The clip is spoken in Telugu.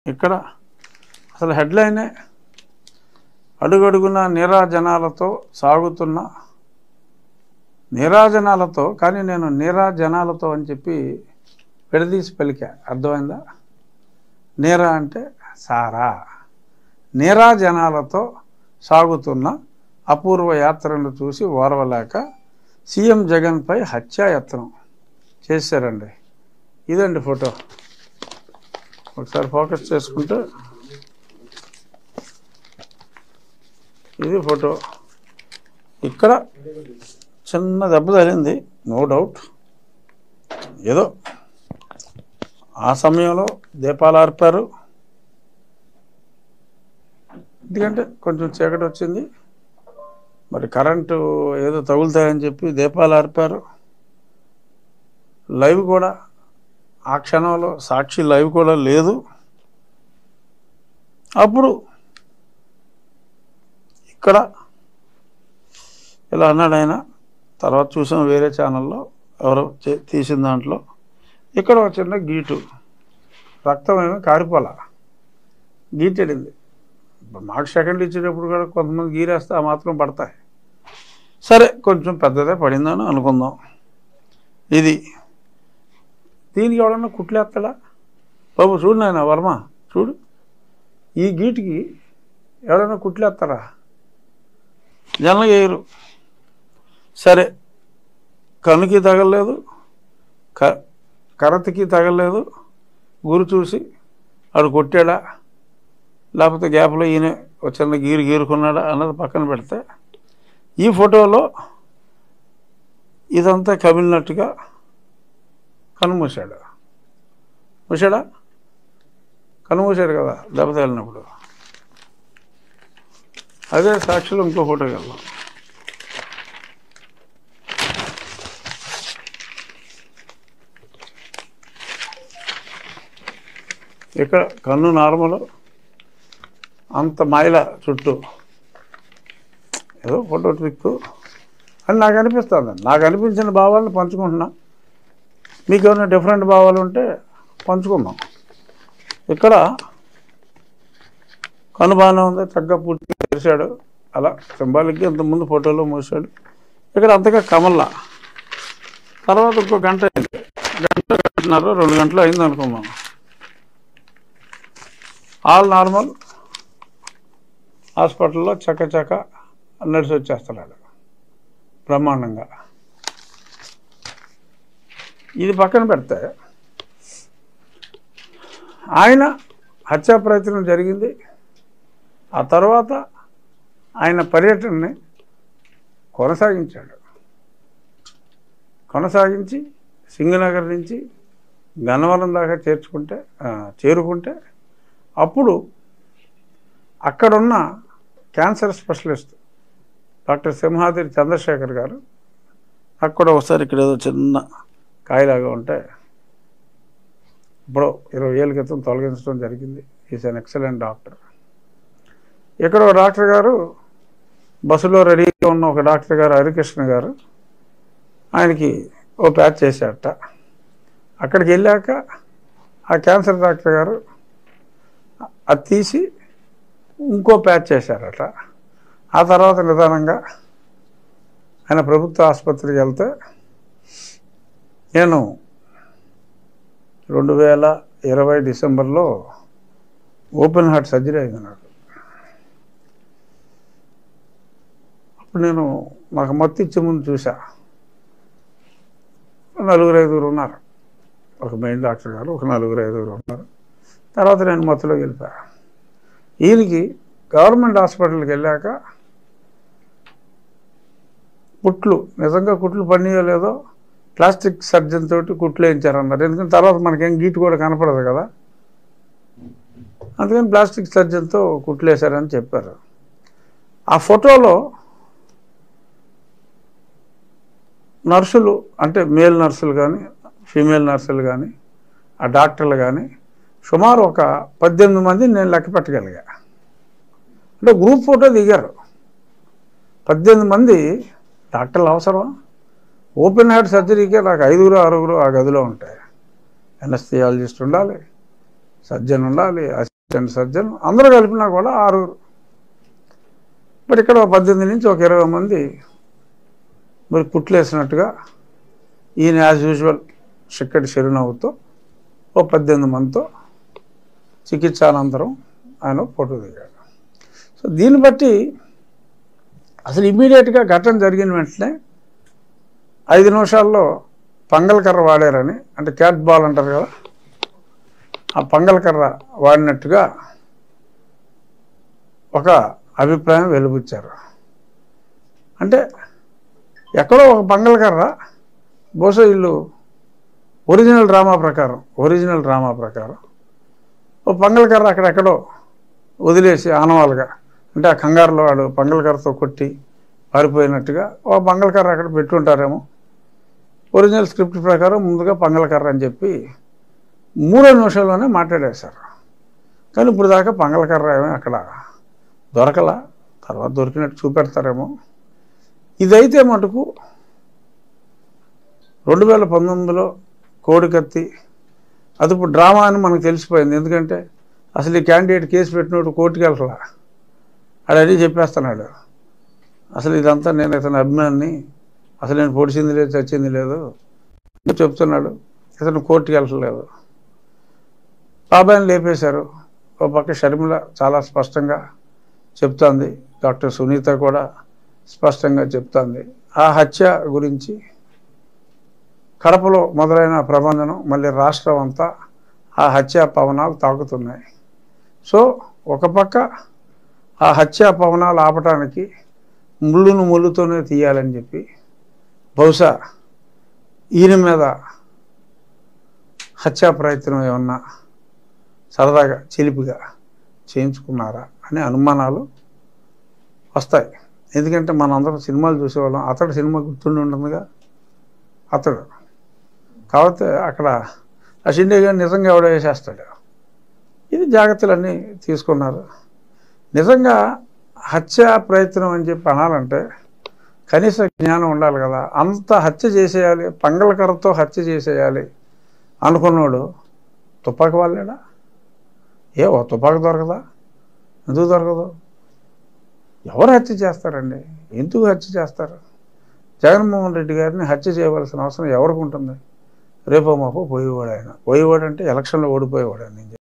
ఇక్కడ అసలు హెడ్లైనే అడుగడుగున నీరాజనాలతో సాగుతున్న నీరాజనాలతో, కానీ నేను నీరాజనాలతో అని చెప్పి విడదీసి పలికా. అర్థమైందా? నీరా అంటే సారా. నీరాజనాలతో సాగుతున్న అపూర్వ యాత్రను చూసి ఓర్వలేక సీఎం జగన్పై హత్యాయత్నం చేశారండి. ఇదండి ఫోటో. ఒకసారి ఫోకస్ చేసుకుంటే ఇది ఫోటో. ఇక్కడ చిన్న దెబ్బ తగిలింది, నో డౌట్. ఏదో ఆ సమయంలో దీపాలు ఆర్పారు, ఎందుకంటే కొంచెం చీకటి వచ్చింది, మరి కరెంటు ఏదో తగులుతాయని చెప్పి దీపాలు ఆర్పారు. లైవ్ కూడా ఆ క్షణంలో సాక్షి లైవ్ కూడా లేదు. అప్పుడు ఇక్కడ ఇలా అన్నాడు ఆయన. తర్వాత చూసాం వేరే ఛానల్లో ఎవరో తీసిన దాంట్లో. ఇక్కడ ఒక చిన్న గీటు, రక్తం ఏమో కారిపోల, గీటెడింది. మాకు సెకండ్ ఇచ్చేటప్పుడు కూడా కొంతమంది గీరేస్తే ఆ మాత్రం పడతాయి. సరే, కొంచెం పెద్దదే పడిందని అనుకుందాం. ఇది దీనికి ఎవడన్నా కుట్లేస్తాడా? బాబు చూడు నాయన వర్మ, చూడు, ఈ గీటికి ఎవడన్నా కుట్లేస్తారా? జనం వేయరు. సరే, కన్నుకి తగలలేదు, కరతకి తగలలేదు, గురి చూసి ఆడు కొట్టాడా లేకపోతే గ్యాప్లో ఈయన ఒక చిన్న గీరుకున్నాడా అన్నది పక్కన పెడితే, ఈ ఫోటోలో ఇదంతా కమిలినట్టుగా కన్నుమూసాడు. కన్నుమూసాడు కదా దెబ్బ తగిలినప్పుడు. అదే సాక్షిలో ఇంకో ఫోటోకి వెళ్దాం. ఇక్కడ కన్ను నార్మల్, అంత మాయల చుట్టూ ఏదో ఫోటో ట్రిక్ అని నాకు అనిపిస్తుంది. నాకు అనిపించిన భావాలను పంచుకుంటున్నా. మీకు ఏమైనా డిఫరెంట్ భావాలు ఉంటే పంచుకుందాం. ఇక్కడ కన్ను బాగానే ఉంది, చక్కగా పూర్తిగా తెరిచాడు, అలా సింబాలిక్గా ఇంతకుముందు ఫోటోలో మూసాడు. ఇక్కడ అంతగా కమల్లా. తర్వాత ఇంకో గంట అయింది, గంటన్నర 2 గంటలు అయింది అనుకుందాం. ఆల్ నార్మల్, హాస్పిటల్లో చక్క నడిచి వచ్చేస్తున్నాడు బ్రహ్మాండంగా. ఇది పక్కన పెడితే ఆయన హత్యా ప్రయత్నం జరిగింది. ఆ తర్వాత ఆయన పర్యటనని కొనసాగించి సింగనగర్ నుంచి గన్నవరం దాకా చేరుకుంటే అప్పుడు అక్కడున్న cancer specialist doctor Simhadri Chandrashekar గారు అక్కడ ఒకసారి ఇక్కడ ఏదో చిన్న కాయలాగా ఉంటే ఇప్పుడు 20 ఏళ్ళ క్రితం తొలగించడం జరిగింది. Is an excellent doctor. ఇక్కడ ఒక డాక్టర్ గారు, బస్సులో రెడీగా ఉన్న ఒక డాక్టర్ గారు హరికృష్ణ గారు ఆయనకి ఓ ప్యాచ్ చేశారట. అక్కడికి వెళ్ళాక ఆ క్యాన్సర్ డాక్టర్ గారు అది తీసి ఇంకో ప్యాచ్ చేశారట. ఆ తర్వాత నిదానంగా ఆయన ప్రభుత్వ ఆసుపత్రికి వెళ్తే, నేను 2020 డిసెంబర్లో ఓపెన్ హార్ట్ సర్జరీ అయింది నాకు. అప్పుడు నాకు మత్తు ఇచ్చే ముందు చూసా, 4-5 ఉన్నారు. ఒక మెయిన్ డాక్టర్ గారు, ఒక 4-5 ఉన్నారు. తర్వాత నేను మత్తులోకి వెళ్ళిపోయా. ఈయనకి గవర్నమెంట్ హాస్పిటల్కి వెళ్ళాక నిజంగా కుట్లు పనియో లేదో ప్లాస్టిక్ సర్జన్ తోటి కుట్లు వేయించారన్నారు. ఎందుకంటే తర్వాత మనకేం గీటు కూడా కనపడదు కదా, అందుకని ప్లాస్టిక్ సర్జన్తో కుట్లు వేశారని చెప్పారు. ఆ ఫోటోలో నర్సులు, అంటే మేల్ నర్సులు కానీ ఫీమేల్ నర్సులు కానీ ఆ డాక్టర్లు కానీ సుమారు ఒక 18 మందిని నేను లెక్క పెట్టగలిగా. అంటే గ్రూప్ ఫోటో దిగారు. 18 మంది డాక్టర్లు అవసరం. ఓపెన్ హార్ట్ సర్జరీకే నాకు 5-6 ఆ గదిలో ఉంటాయి. ఎనస్థియాలజిస్ట్ ఉండాలి, సర్జన్ ఉండాలి, అసిస్టెంట్ సర్జన్ అందరూ కలిపినా కూడా 6. మరి ఇక్కడ 18 నుంచి ఒక 20 మంది మరి కుట్లేసినట్టుగా ఈయన యాజ్ యూజువల్ చిక్కటి చిరునవ్వుతో ఓ 18 మందితో చికిత్స అనంతరం ఆయన ఫోటో దిగాడు. సో దీన్ని బట్టి అసలు ఇమ్మీడియట్గా ఘటన జరిగిన వెంటనే 5 నిమిషాల్లో పంగల్కర్ర వాడారని, అంటే క్యాట్ బాల్ అంటారు కదా, ఆ పంగల్కర్ర వాడినట్టుగా ఒక అభిప్రాయం వెలుబుచ్చారు. అంటే ఎక్కడో ఒక పంగల్కర్ర బహుశా వీళ్ళు ఒరిజినల్ డ్రామా ప్రకారం ఓ పంగల్కర్ర అక్కడెక్కడో వదిలేసి ఆనవాలుగా, అంటే ఆ కంగారులో వాడు పంగల్కర్రతో కొట్టి పారిపోయినట్టుగా ఓ పంగల్కర్ర అక్కడ పెట్టుంటారేమో. ఒరిజినల్ స్క్రిప్ట్ ప్రకారం ముందుగా పంగల్కర్ర అని చెప్పి 3 నిమిషాల్లోనే మాట్లాడేశారు. కానీ ఇప్పుడు దాకా పంగల్కర్ర ఏమీ అక్కడ దొరకలా, తర్వాత దొరికినట్టు చూపెడతారేమో. ఇదైతే మటుకు 2019లో కోడికత్తి అది ఇప్పుడు డ్రామా అని మనకు తెలిసిపోయింది. ఎందుకంటే అసలు ఈ క్యాండిడేట్ కేసు పెట్టినట్టు కోర్టుకి వెళ్ళలా, అడని చెప్పేస్తున్నాడు. అసలు ఇదంతా నేను ఇతని అభిమాని, అసలు నేను పొడిచింది లేదు చచ్చింది లేదు చెప్తున్నాడు. ఇతను కోర్టుకి వెళ్ళలేదు. బాబాయిని లేపేశారు. ఓ పక్క షర్మిల చాలా స్పష్టంగా చెప్తోంది, డాక్టర్ సునీత కూడా స్పష్టంగా చెప్తోంది. ఆ హత్య గురించి కడపలో మొదలైన ప్రబంధనం మళ్ళీ రాష్ట్రం అంతా ఆ హత్యా పవనాలు తాకుతున్నాయి. సో ఒక పక్క ఆ హత్యా పవనాలు ఆపటానికి ముళ్ళును ముళ్ళుతోనే తీయాలని చెప్పి బహుశా ఈయన మీద హత్యా ప్రయత్నం ఏమన్నా సరదాగా చిలిపిగా చేయించుకున్నారా అనే అనుమానాలు వస్తాయి. ఎందుకంటే మనందరం సినిమాలు చూసేవాళ్ళం. అతడు సినిమా గుర్తుండి ఉంటుందిగా, అతడు కాబట్టి అక్కడ ఆ షిండే గారు నిజంగా ఎవడో వేసేస్తాడు. ఇది జాగ్రత్తలన్నీ తీసుకున్నారు. నిజంగా హత్యా ప్రయత్నం అని చెప్పి అనాలంటే కనీస జ్ఞానం ఉండాలి కదా. అంత హత్య చేసేయాలి, పంగల్కర్రతో హత్య చేసేయాలి అనుకున్నాడు తుపాకి వాళ్ళేడా? ఓ తుపాకి దొరకదా? ఎందుకు దొరకదు? ఎవరు హత్య చేస్తారండి? ఎందుకు హత్య చేస్తారు? జగన్మోహన్ రెడ్డి గారిని హత్య చేయవలసిన అవసరం ఎవరికి ఉంటుంది? రేపో మాపో పోయేవాడు ఆయన. పోయేవాడంటే ఎలక్షన్లో ఓడిపోయేవాడు ఆయన.